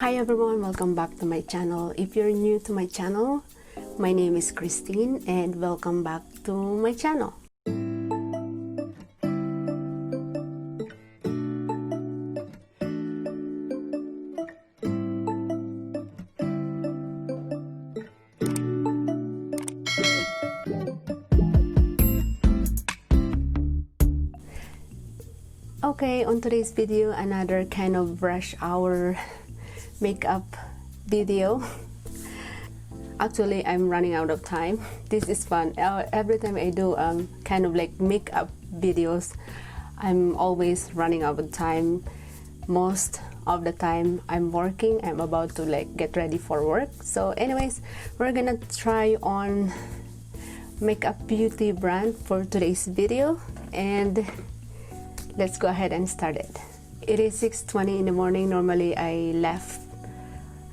Hi everyone, welcome back to my channel. If you're new to my channel, my name is Christine and welcome back to my channel. Okay, on today's video, another kind of rush hour makeup video. Actually, I'm running out of time. This is fun. Every time I do kind of like makeup videos, I'm always running out of time. Most of the time I'm working. I'm about to like get ready for work. So anyways, we're gonna try on makeup beauty brand for today's video, and let's go ahead and start it. It is 6:20 in the morning. Normally I left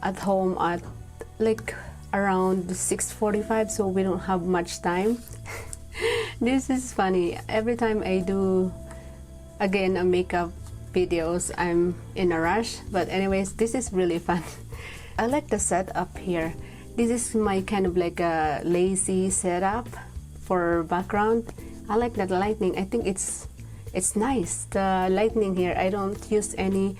at home at like around 6:45, so we don't have much time. This is funny. Every time I do again a makeup videos, I'm in a rush, but anyways, this is really fun. I like the setup here. This is my kind of like a lazy setup for background. I like that lighting. I think it's nice, the lighting here. I don't use any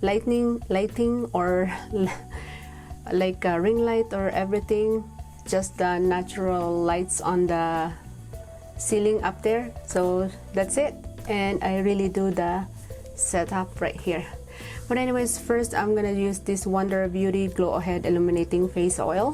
lighting or like a ring light or everything, just the natural lights on the ceiling up there. So that's it, and I really do the setup right here. But anyways, first I'm gonna use this wanderbeauty Glow Ahead Illuminating Face Oil.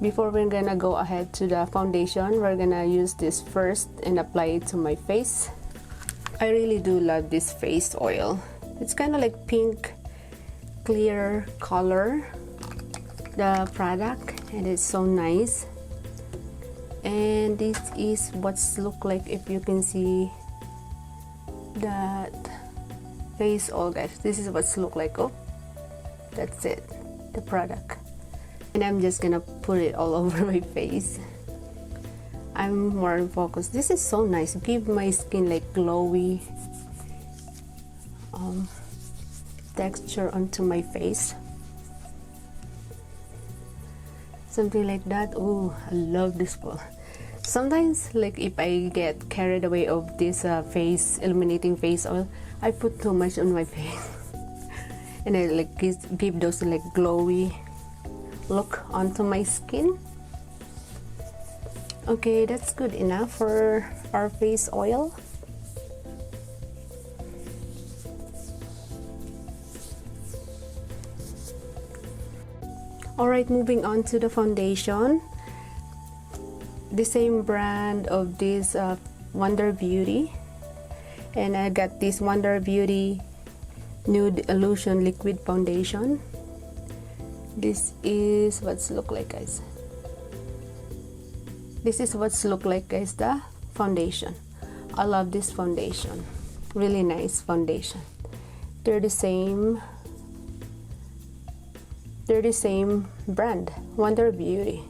Before we're gonna go ahead to the foundation, we're gonna use this first and apply it to my face. I really do love this face oil. It's kind of like pink clear color, the product, and it's so nice. And this is what's look like if you can see that face oil, guys. This is what's look like. Oh, that's it, the product. And I'm just gonna put it all over my face. I'm more focused. This is so nice. Give my skin like glowy texture onto my face, something like that. Oh, I love this one. Sometimes, like if I get carried away of this face illuminating face oil, I put too much on my face and I like give those like glowy look onto my skin. Okay, that's good enough for our face oil. Alright, moving on to the foundation. The same brand of this wanderbeauty, and I got this wanderbeauty Nude Illusion Liquid Foundation. This is what's look like, guys. This is what's look like, guys, the foundation. I love this foundation. Really nice foundation. They're the same brand, wanderbeauty.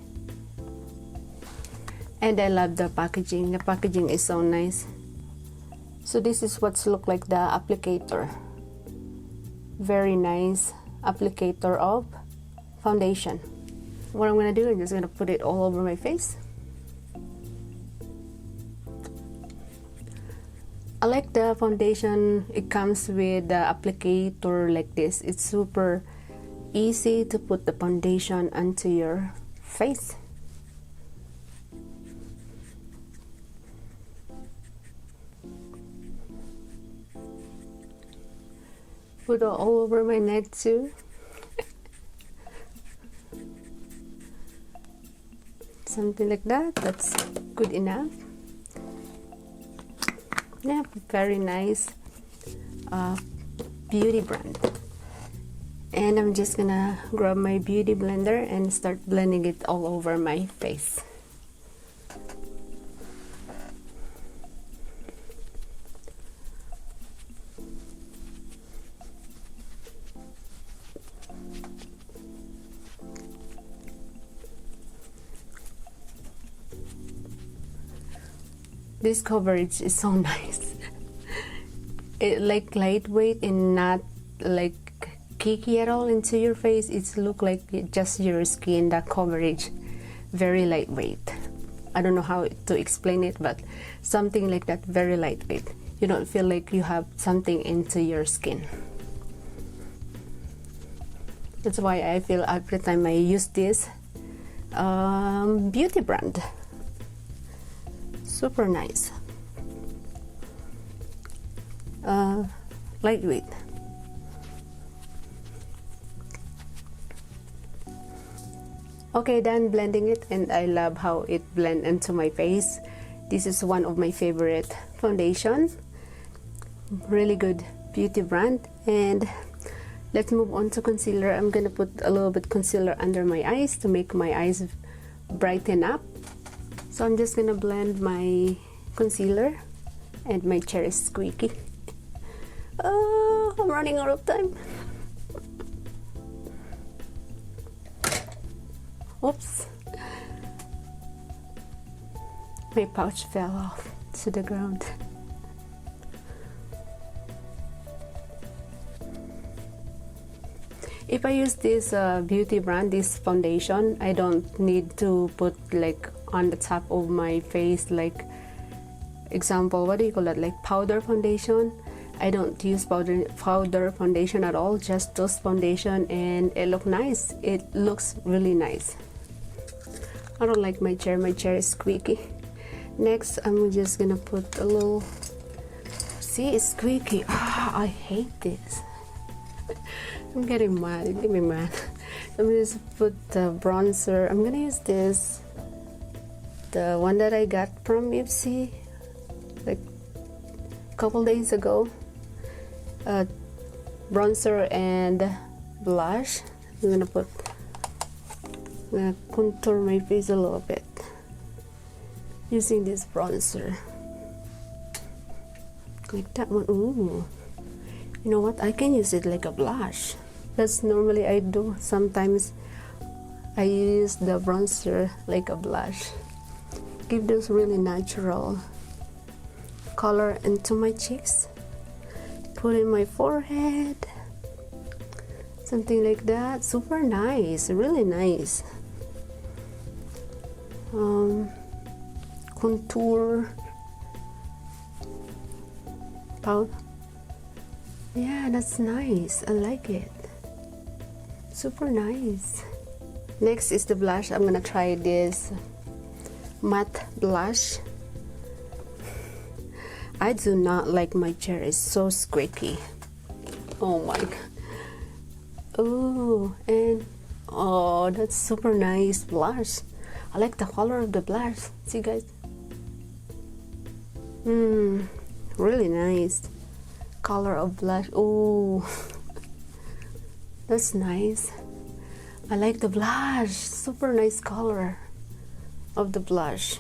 And I love the packaging. The packaging is so nice. So this is what's look like the applicator. Very nice applicator of foundation. What I'm gonna do, I'm just gonna put it all over my face. I like the foundation. It comes with the applicator like this. It's super easy to put the foundation onto your face. Put it all over my neck too. Something like that. That's good enough. Yeah, very nice beauty brand. And I'm just gonna grab my beauty blender and start blending it all over my face. This coverage is so nice. It like lightweight and not like cakey at all into your face. It's look like just your skin, the coverage, very lightweight. I don't know how to explain it, but something like that, very lightweight. You don't feel like you have something into your skin. That's why I feel every time I use this beauty brand, super nice, lightweight. Okay, done blending it, and I love how it blends into my face. This is one of my favorite foundation, really good beauty brand. And let's move on to concealer. I'm gonna put a little bit concealer under my eyes to make my eyes brighten up. So I'm just gonna blend my concealer, and my chair is squeaky. Oh, I'm running out of time. Oops, my pouch fell off to the ground. If I use this beauty brand, this foundation, I don't need to put like on the top of my face, like example, what do you call that, like powder foundation. I don't use powder foundation at all, just those foundation, and it looks nice. It looks really nice. I don't like my chair is squeaky. Next, I'm just gonna put a little, see, it's squeaky. I hate this. I'm getting mad, it get me mad. Let me just put the bronzer. I'm gonna use this, the one that I got from Ipsy like a couple days ago. Bronzer and blush. I'm gonna contour my face a little bit using this bronzer, like that one. Ooh, you know what, I can use it like a blush. That's normally I do. Sometimes I use the bronzer like a blush, give this really natural color into my cheeks, put in my forehead, something like that. Super nice, really nice. Contour, powder. Yeah, that's nice. I like it. Super nice. Next is the blush. I'm gonna try this matte blush. I do not like my chair, it's so squeaky. Oh my god. Oh, and oh, that's super nice blush. I like the color of the blush. See guys? Really nice color of blush. Oh, that's nice. I like the blush. Super nice color of the blush.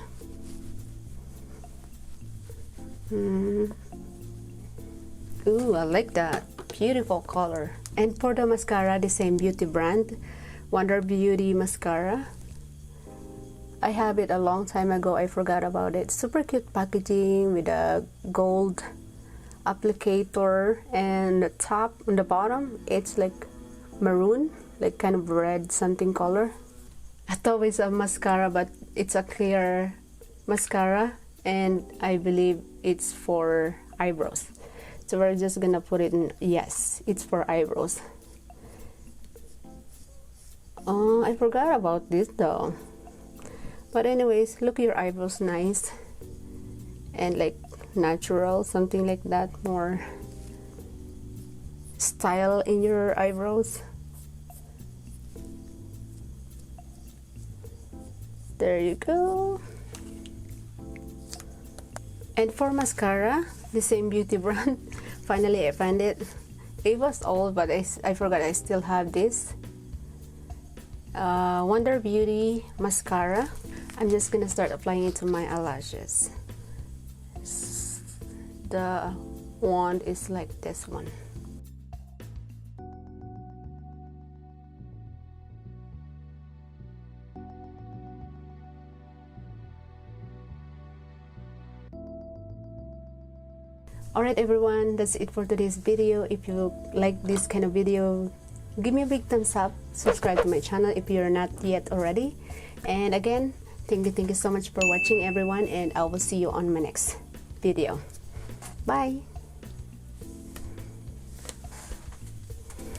Ooh, I like that. Beautiful color. And for the mascara, the same beauty brand, Wanderbeauty mascara. I have it a long time ago. I forgot about it. Super cute packaging with a gold applicator, and the top and the bottom it's like maroon, like kind of red something color. I thought it's a mascara, but it's a clear mascara, and I believe it's for eyebrows. So we're just gonna put it in. Yes, it's for eyebrows. Oh, I forgot about this though. But anyways, look, your eyebrows nice and like natural, something like that, more style in your eyebrows. There you go. And for mascara, the same beauty brand. Finally I found it. It was old, but I forgot I still have this Wanderbeauty mascara. I'm just gonna start applying it to my eyelashes. The wand is like this one. Alright everyone, that's it for today's video. If you like this kind of video, give me a big thumbs up, subscribe to my channel if you're not yet already. And again, thank you so much for watching everyone, and I will see you on my next video. Bye!